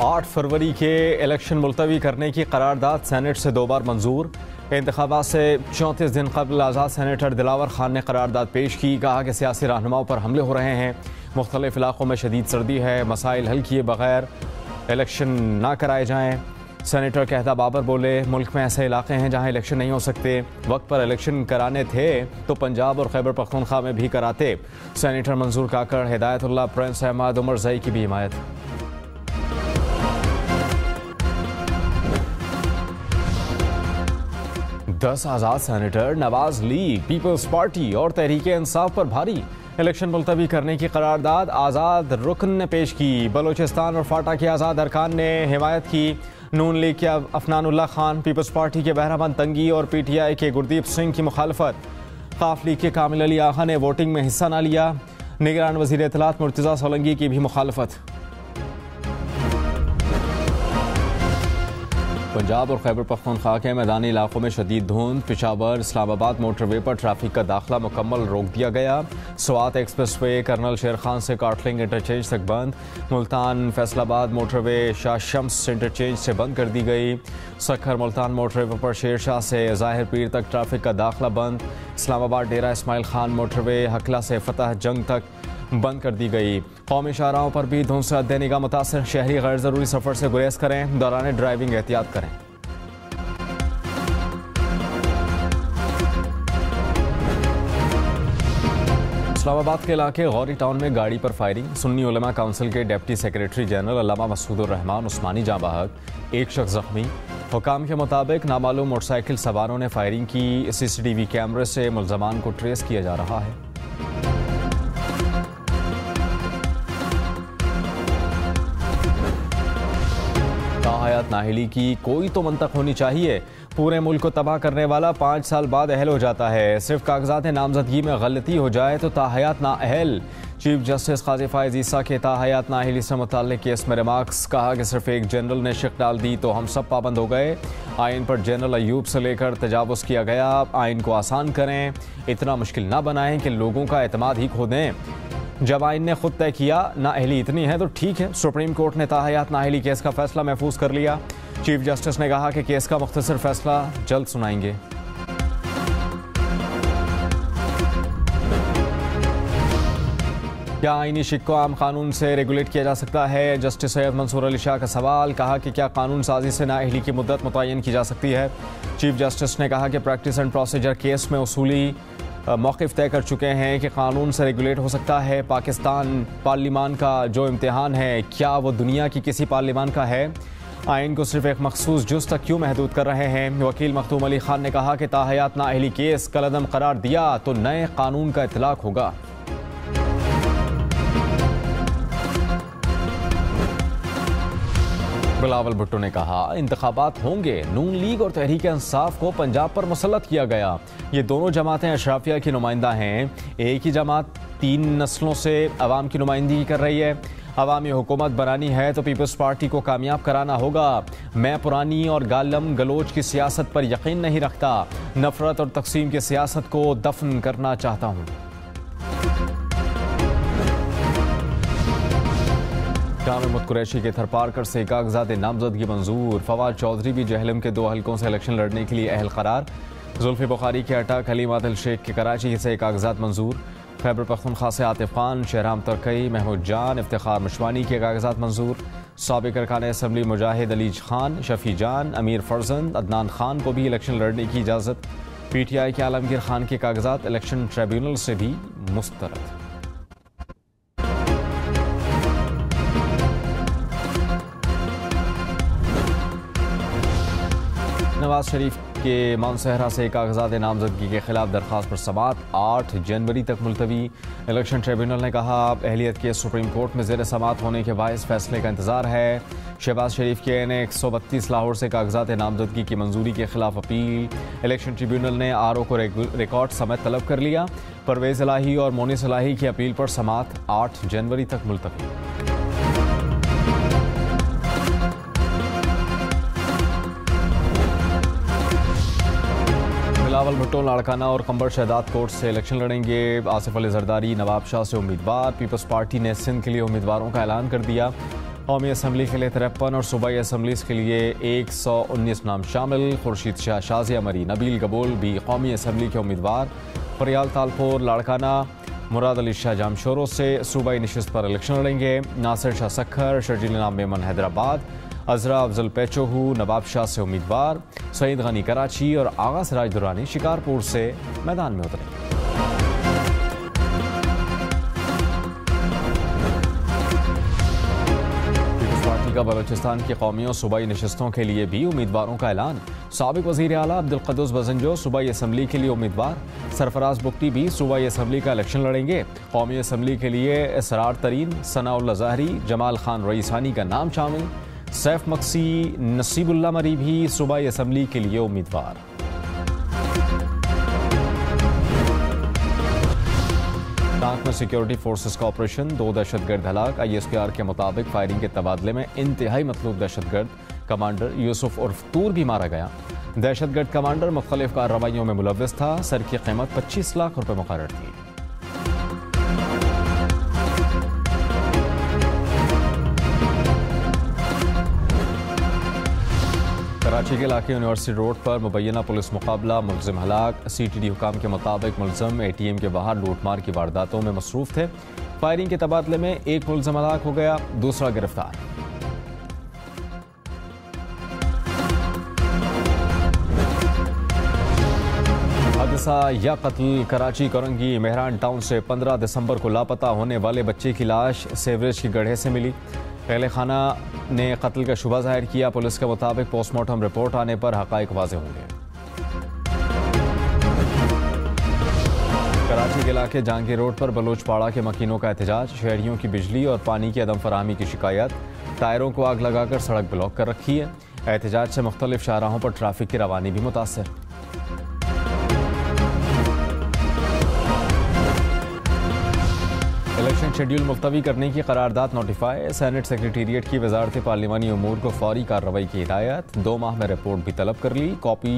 8 फरवरी के इलेक्शन मुलतवी करने की करारदाद सेनेट से 2 बार मंजूर। इंतखाबात से 34 दिन कबल आज़ाद सेनेटर दिलावर खान ने करारदाद पेश की। कहा कि सियासी रहनुमाओं पर हमले हो रहे हैं, मुख्तलिफ इलाकों में शदीद सर्दी है, मसाइल हल किए बगैर इलेक्शन ना कराए जाएँ। सेनेटर कहता बाबर बोले, मुल्क में ऐसे इलाके हैं जहां इलेक्शन नहीं हो सकते, वक्त पर इलेक्शन कराने थे तो पंजाब और खैबर पख्तूनख्वा में भी कराते। सेनेटर मंजूर काकड़, हिदायतुल्लाह, प्रिंस अहमद, उमर जई की भी हिमायत। दस आज़ाद senator Nawaz league, people's party और तहरीक इंसाफ पर भारी। इलेक्शन मुलतवी करने की करारदाद आज़ाद रुकन ने पेश की। बलोचिस्तान और फाटा के आज़ाद अरकान ने हिमायत की। नून लीग के अफनानुल्लाह खान, पीपल्स पार्टी के बहरामंद तंगी और PTI के गुरदीप सिंह की मुखालफत। काफ लीग के कामिल अली आगा ने वोटिंग में हिस्सा न लिया। निगरान वज़ीर इत्तलात मुर्तज़ा सोलंकी की भी मुखालफत। पंजाब और खैबर पख्तूनख्वा के मैदानी इलाकों में शदीद धुंध। पेशावर इस्लामाबाद मोटरवे पर ट्रैफिक का दाखिला मुकम्मल रोक दिया गया। स्वात एक्सप्रेस वे कर्नल शेर खान से काटलिंग इंटरचेंज तक बंद। मुल्तान फैसलाबाद मोटरवे शाह शम्स इंटरचेंज से बंद कर दी गई। सखर मुल्तान मोटरवे पर शेर शाह से ज़ाहिर पीर तक ट्रैफिक का दाखिला बंद। इस्लामाबाद डेरा इस्माइल खान मोटरवे हकला से फतह जंग तक बंद कर दी गई। कौमी शाहराहों पर भी धुंध से अद्दे निगाह मुतासिर। शहरी गैर ज़रूरी सफ़र से गुरेज करें, दौरान ड्राइविंग एहतियात करें। इस्लामाबाद के इलाके गौरी टाउन में गाड़ी पर फायरिंग। सुन्नी उलमा काउंसिल के डिप्टी सेक्रेटरी जनरल अल्लामा मसूद रहमान उस्मानी जाँ बहक, एक शख्स जख्मी। हुकाम के मुताबिक नामालूम मोटरसाइकिल सवारों ने फायरिंग की। CCTV कैमरे से मुल्ज़मान को ट्रेस किया जा रहा है। ताहयात नाअहली की कोई तो मंतक होनी चाहिए। पूरे मुल्क को तबाह करने वाला 5 साल बाद अहल हो जाता है। सिर्फ कागजात नामजदगी में गलती हो जाए तो ताहयात नाअहल। चीफ जस्टिस काजी फायज ईसा के ताहयात नाअहली से मुताल्लिक केस में रिमार्क्स। कहा कि सिर्फ एक जनरल ने शिक डाल दी तो हम सब पाबंद हो गए। आइन पर जनरल अयूब से लेकर तजावुज़ किया गया। आइन को आसान करें, इतना मुश्किल ना बनाएं कि लोगों का एतमाद ही खो दें। जब आइन ने खुद तय किया नाअहली इतनी है तो ठीक है। सुप्रीम कोर्ट ने ताहयात नाअहली केस का फैसला महफूज कर लिया। चीफ जस्टिस ने कहा कि केस का मुख्तसर फैसला जल्द सुनाएंगे। क्या आईनी शिक को आम कानून से रेगुलेट किया जा सकता है? जस्टिस सैयद मंसूर अली शाह का सवाल। कहा कि क्या कानून साजी से नाअहली की मुद्दत मुतय्यन की जा सकती है? चीफ जस्टिस ने कहा कि प्रैक्टिस एंड प्रोसीजर केस में उसूली मौक़िफ़ तय कर चुके हैं कि कानून से रेगुलेट हो सकता है। पाकिस्तान पार्लिमान का जो इम्तिहान है, क्या वो दुनिया की किसी पार्लिमान का है? आइन को सिर्फ एक मखसूस जुज़ तक क्यों महदूद कर रहे हैं? वकील मखदूम अली खान ने कहा कि ताहयात नाअहली केस कलअदम करार दिया तो नए कानून का इतलाक होगा। बिलावल भुट्टो ने कहा इंतखाबात होंगे, नून लीग और तहरीक इंसाफ को पंजाब पर मुसल्लत किया गया। ये दोनों जमातें अशराफिया की नुमाइंदा हैं। एक ही जमात 3 नस्लों से अवाम की नुमाइंदगी कर रही है। अवामी हुकूमत बनानी है तो पीपल्स पार्टी को कामयाब कराना होगा। मैं पुरानी और गालम गलोच की सियासत पर यकीन नहीं रखता। नफरत और तकसीम की सियासत को दफन करना चाहता हूँ। जामिया कुरैशी के थरपारकर से कागजात नामजदगी मंजूर। फवाद चौधरी भी जहलम के 2 हलकों से इलेक्शन लड़ने के लिए अहल करार। जुल्फी बुखारी के अटक, हलीम आदिल शेख के कराची से कागजात मंजूर। खैबर पख्तूनख्वा से आतिफ खान, शहराम तरकई, महमूद जान, इफ्तिखार मशवानी के कागजात मंजूर। साबिक अरकान असम्बली मुजाहिद अली खान, शफी जान, अमीर फरजंद, अदनान खान को भी इलेक्शन लड़ने की इजाज़त। PTI के आलमगीर खान के कागजात इलेक्शन ट्रिब्यूनल से भी मुस्तरद। नवाज शरीफ के मानसहरा से कागजात नामजदगी के खिलाफ दरख्वास्त पर समाअत 8 जनवरी तक मुलतवी। इलेक्शन ट्रिब्यूनल ने कहा अहलियत के सुप्रीम कोर्ट में ज़ेर समाअत होने के बायस फैसले का इंतजार है। शहबाज शरीफ के NA 132 लाहौर से कागजात नामजदगी की मंजूरी के खिलाफ अपील। इलेक्शन ट्रिब्यूनल ने RO को रिकॉर्ड समेत तलब कर लिया। परवेज़ इलाही और मोनिस इलाही की अपील पर समाअत 8 जनवरी तक मुलतवी। बिलावल भुट्टो लाड़काना और कंबर शहदाद कोर्ट से इलेक्शन लड़ेंगे। आसिफ अली जरदारी नवाब शाह से उम्मीदवार। पीपल्स पार्टी ने सिंध के लिए उम्मीदवारों का ऐलान कर दिया। कौमी असम्बली के लिए 53 और सूबाई असम्बलीज के लिए 119 नाम शामिल। खुर्शीद शाह, शाजिया मरी, नबील गबूल भी कौमी असम्बली के उम्मीदवार। फरियाल तालपुर, लाड़काना, मुराद अली शाह जामशोरों से सूबाई नशिस्त पर इलेक्शन लड़ेंगे। नासिर शाह सखर, शर्जील नाम मेमन हैदराबाद, अजरा अफजल पेचोहू नवाब शाह से उम्मीदवार। सईद गनी कराची और आगा सिराज दुरानी शिकारपुर से मैदान में उतरे। का बलोचिस्तान की कौमी और सूबाई नशिस्तों के लिए भी उम्मीदवारों का ऐलान। साबिक वज़ीर आला अब्दुल क़ुद्दूस बज़ंजो सूबाई असम्बली के लिए उम्मीदवार। सरफराज बुगटी भी सूबाई असम्बली का इलेक्शन लड़ेंगे। कौमी असम्बली के लिए इसरार तरीन, सनाउल्लाह ज़ाहरी, जमाल खान रईसानी का नाम शामिल। सैफ मक्सी, नसीबुल्लाह मरी भी सूबाई असम्बली के लिए उम्मीदवार। प्रांत में सिक्योरिटी फोर्सेस का ऑपरेशन, 2 दहशतगर्द हलाक। ISPR के मुताबिक फायरिंग के तबादले में इंतहाई मतलूब दहशतगर्द कमांडर यूसुफ उर्फ तूर भी मारा गया। दहशतगर्द कमांडर मुख्तलिफ कार्रवाइयों में मुलव्वस था। सर की कीमत 25 लाख रुपए मुकर्रर थी। कराची के इलाके यूनिवर्सिटी रोड पर मुबैना पुलिस मुकाबला, मुलजिम हलाक। CTD हुकाम के मुताबिक मुलजिम ATM के बाहर लूटमार की वारदातों में मसरूफ थे। फायरिंग के तबादले में एक मुलजिम हलाक हो गया, दूसरा गिरफ्तार। हादसा या कत्ल। कराची करंगी मेहरान टाउन से 15 दिसंबर को लापता होने वाले बच्चे की लाश सेवरेज के गड्ढे से मिली। पहले खाना ने कत्ल का शुबा जाहिर किया। पुलिस के मुताबिक पोस्टमार्टम रिपोर्ट आने पर हकाइक वाज़ेह होंगे। कराची के इलाके जहांगीर रोड पर बलोचपाड़ा के मकीनों का एहतजाज। शहरियों की बिजली और पानी की अदम फराहमी की शिकायत। टायरों को आग लगाकर सड़क ब्लॉक कर रखी है। एहतजाज से मुख्तलिफ शाहराहों पर ट्रैफिक की रवानी भी मुतासर। इलेक्शन शेड्यूल मुलतवी करने की करारदाद नोटिफाई। सेनेट सेक्रेटेरिएट की वजारत पार्लिमानी अमूर को फौरी कार्रवाई की हिदायत। 2 माह में रिपोर्ट भी तलब कर ली। कॉपी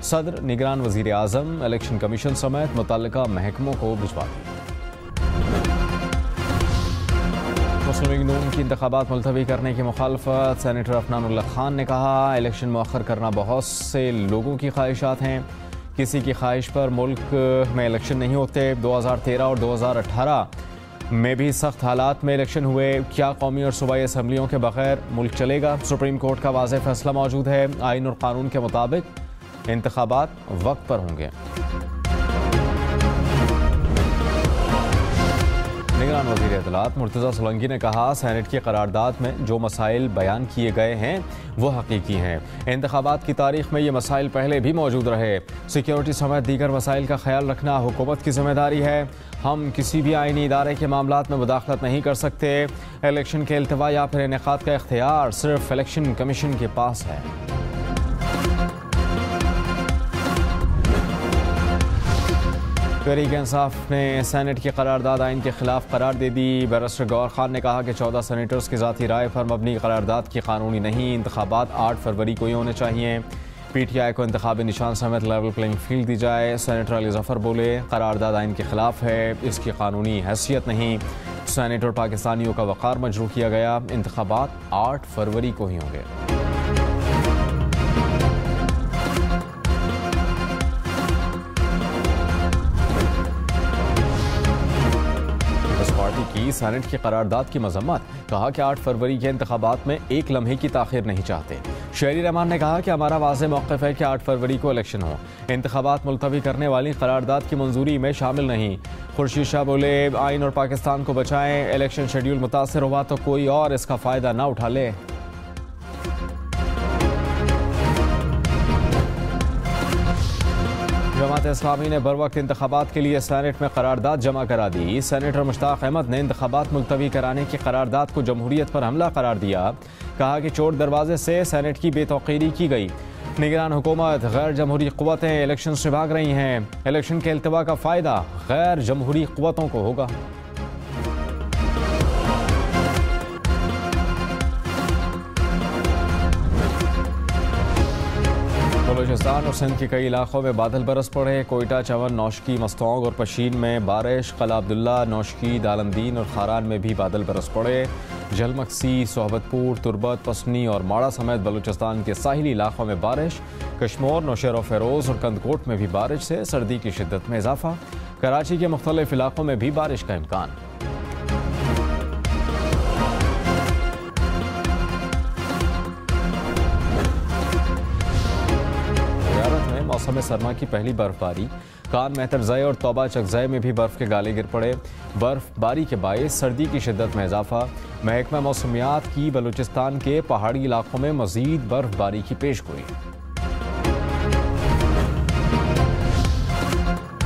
सदर, निगरान वजीर आजम, इलेक्शन कमीशन समेत मुतल्लिका महकमों को भिजवा दी। मुस्लिम लीग नून की इंतखाबात मुलतवी करने की मुखालफत। सेनेटर अफनानुल्लाह खान ने कहा, इलेक्शन मुअख्खर करना बहुत से लोगों की ख्वाहिशात हैं। किसी की ख्वाहिश पर मुल्क में इलेक्शन नहीं होते। 2013 और 2018 में भी सख्त हालात में इलेक्शन हुए। क्या कौमी और सूबाई असम्बलियों के बगैर मुल्क चलेगा? सुप्रीम कोर्ट का वाज़ेह फैसला मौजूद है। आइन और कानून के मुताबिक इंतखाबात वक्त पर होंगे। निगरान वज़ीर इत्तलात मुर्तज़ा सोलंकी ने कहा, सेनेट की करारदाद में जो मसाइल बयान किए गए हैं वो हकीकी हैं। इंतखाबात की तारीख में ये मसाइल पहले भी मौजूद रहे। सिक्योरिटी समेत दीगर मसाइल का ख्याल रखना हुकूमत की जिम्मेदारी है। हम किसी भी आईनी इदारे के मामलात में मुदाखलत नहीं कर सकते। इलेक्शन के इल्तिवा या फिर इनेकाद का इख्तियार सिर्फ इलेक्शन कमीशन के पास है। तहरीक इंसाफ ने सेनेट की करारदाद आइन के खिलाफ करार दे दी। बैरिस्टर गौहर खान ने कहा कि 14 सेनेटर्स की ज़ाती राय पर मबनी करारदाद की कानूनी नहीं। इंतखाबात 8 फरवरी को ही होने चाहिए। PTI को इंतखाबी निशान समेत लेवल प्लेइंग फील्ड दी जाए। सेनेटर अली जफर बोले, करारदाद आइन के खिलाफ है, इसकी कानूनी हैसियत नहीं। सेनेट और पाकिस्तानियों का वक़ार मजरूह किया गया। इंतखाबात 8 फरवरी को ही होंगे। पार्टी की सेनेट की करारदाद की मजम्मत। कहा कि 8 फरवरी के इंतखाबात में एक लम्हे की ताखीर नहीं चाहते। शहरी रहमान ने कहा कि हमारा वाज़ेह मौक़िफ़ है कि 8 फरवरी को इलेक्शन हो। इंतखाबात मुलतवी करने वाली करारदाद की मंजूरी में शामिल नहीं। खुर्शीद शाह बोले, आइन और पाकिस्तान को बचाएं। इलेक्शन शेड्यूल मुतासर हुआ तो कोई और इसका फ़ायदा ना उठा ले। जमात इस्लामी ने बरवक्त इंतखाबात के लिए सेनेट में करारदाद जमा करा दी। सेनेटर मुश्ताक अहमद ने इंतखाबात मुलतवी कराने की करारदाद को जमहूरियत पर हमला करार दिया। कहा कि चोर दरवाजे से सेनेट की बेतौकीरी की गई। निगरान हुकूमत गैर जमहूरी क़ुव्वतें इलेक्शन से भाग रही हैं। इलेक्शन के इल्तिवा का फ़ायदा गैर जमहूरी क़ुव्वतों को होगा। बलूचिस्तान और सिंध के कई इलाकों में बादल बरस पड़े। कोयटा, चवन, नौशकी, मस्तौंग और पशीन में बारिश। कला अब्दुल्ला, नौशकी, दालमदीन और खारान में भी बादल बरस पड़े। जलमक्सी, सोहबतपुर, तुर्बत, पसनी और माड़ा समेत बलूचिस्तान के साहिली इलाकों में बारिश। कश्मीर, नौशेरा फेरोज और कंदकोट में भी बारिश से सर्दी की शिद्दत में इजाफा। कराची के मुख्तलिफ इलाकों में भी बारिश का इम्कान। मौसम सरमा की पहली बर्फबारी। कान मेहतरज़ई और तौबा चकज़ई में भी बर्फ के गाले गिर पड़े। बर्फबारी के बायस सर्दी की शिद्दत में इजाफा। महकमा मौसमियात की बलूचिस्तान के पहाड़ी इलाकों में मजीद बर्फबारी की पेशगोई।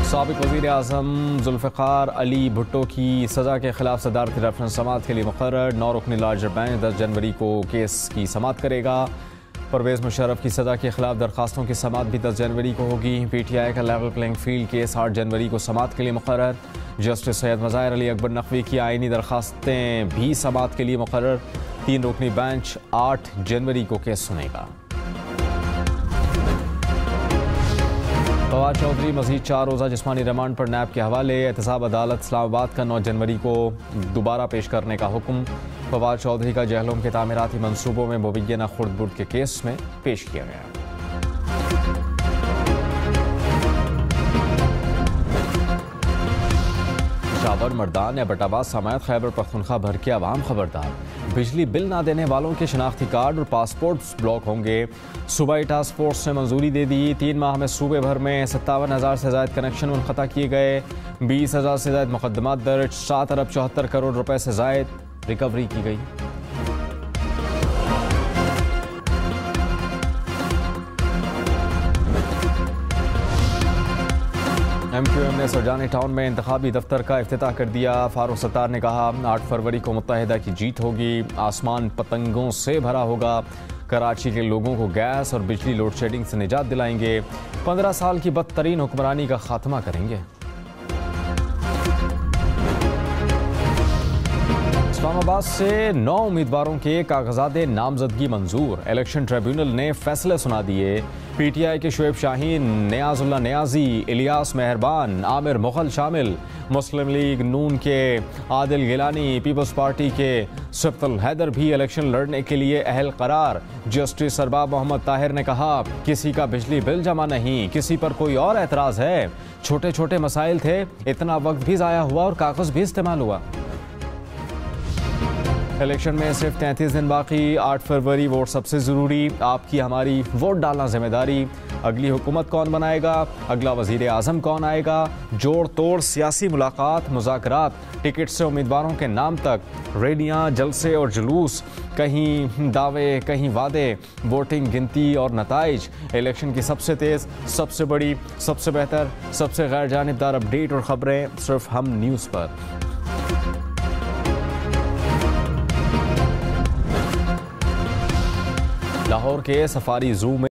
साबिक वज़ीर आज़म जुल्फ़िकार अली भुट्टो की सज़ा के खिलाफ सदारती रेफरेंस समाअत के लिए मुक़र्रर। 9 रुकनी लार्जर बेंच 10 जनवरी को केस की समाअत करेगा। परवेज़ मुशर्रफ की सज़ा के खिलाफ दरखास्तों की समाअत भी 10 जनवरी को होगी। PTI का लेवल प्लेइंग फील्ड केस 8 जनवरी को समाअत के लिए मुक़र्रर। जस्टिस सैयद मज़ाहिर अली अकबर नकवी की आइनी दरखास्तें भी समाअत के लिए मुक़र्रर। 3 रुकनी बेंच 8 जनवरी को केस सुनेगा। फवाद चौधरी मज़ीद 4 रोज़ा जिस्मानी रिमांड पर नैब के हवाले। एहतसाब अदालत इस्लामाबाद का 9 जनवरी को दोबारा पेश करने का हुक्म। फवाद चौधरी का जहलम के तामीराती मनसूबों में मुबैना खुर्द-बुर्द के केस में पेश किया गया। शावर मर्दान या बटाबाद समेत खैबर पख्तूनख्वा भर के अवाम खबरदार। बिजली बिल ना देने वालों के शनाख्ती कार्ड और पासपोर्ट ब्लॉक होंगे। सूबाई टास्क फोर्स ने मंजूरी दे दी। 3 माह में सूबे भर में 57,000 से ज़ायद कनेक्शन मुनक़ता किए गए। 20,000 से ज़ायद मुकदमात दर्ज। 7 अरब 74 करोड़ रुपए से ज़ायद रिकवरी की गई। MQM ने सरजानी टाउन में इंतखाबी दफ्तर का इफ्तिताह कर दिया। फारूक सत्तार ने कहा 8 फरवरी को मुत्तहिदा की जीत होगी। आसमान पतंगों से भरा होगा। कराची के लोगों को गैस और बिजली लोड शेडिंग से निजात दिलाएंगे। 15 साल की बदतरीन हुक्मरानी का खात्मा करेंगे। इस्लामाबाद से 9 उम्मीदवारों के कागजात नामजदगी मंजूर। इलेक्शन ट्रिब्यूनल ने फैसले सुना दिए। PTI के शुएब शाहीन, नियाजुल्ला नियाजी, इलियास मेहरबान, आमिर मुगल शामिल। मुस्लिम लीग नून के आदिल गिलानी, पीपल्स पार्टी के सिफ्तुल हैदर भी इलेक्शन लड़ने के लिए अहल करार। जस्टिस सरबाब मोहम्मद ताहिर ने कहा किसी का बिजली बिल जमा नहीं, किसी पर कोई और एतराज़ है। छोटे छोटे मसाइल थे, इतना वक्त भी ज़ाया हुआ और कागज़ भी इस्तेमाल हुआ। इलेक्शन में सिर्फ 33 दिन बाकी। 8 फरवरी वोट सबसे ज़रूरी। आपकी हमारी वोट डालना जिम्मेदारी। अगली हुकूमत कौन बनाएगा, अगला वज़ीर आज़म कौन आएगा, जोड़ तोड़ सियासी मुलाकात, मुज़ाकरात, टिकट से उम्मीदवारों के नाम तक, रैलियाँ, जलसे और जुलूस, कहीं दावे कहीं वादे, वोटिंग गिनती और नताइज। इलेक्शन की सबसे तेज़, सबसे बड़ी, सबसे बेहतर, सबसे गैर जानिबदार अपडेट और ख़बरें सिर्फ हम न्यूज़ पर। लाहौर के सफारी ज़ू में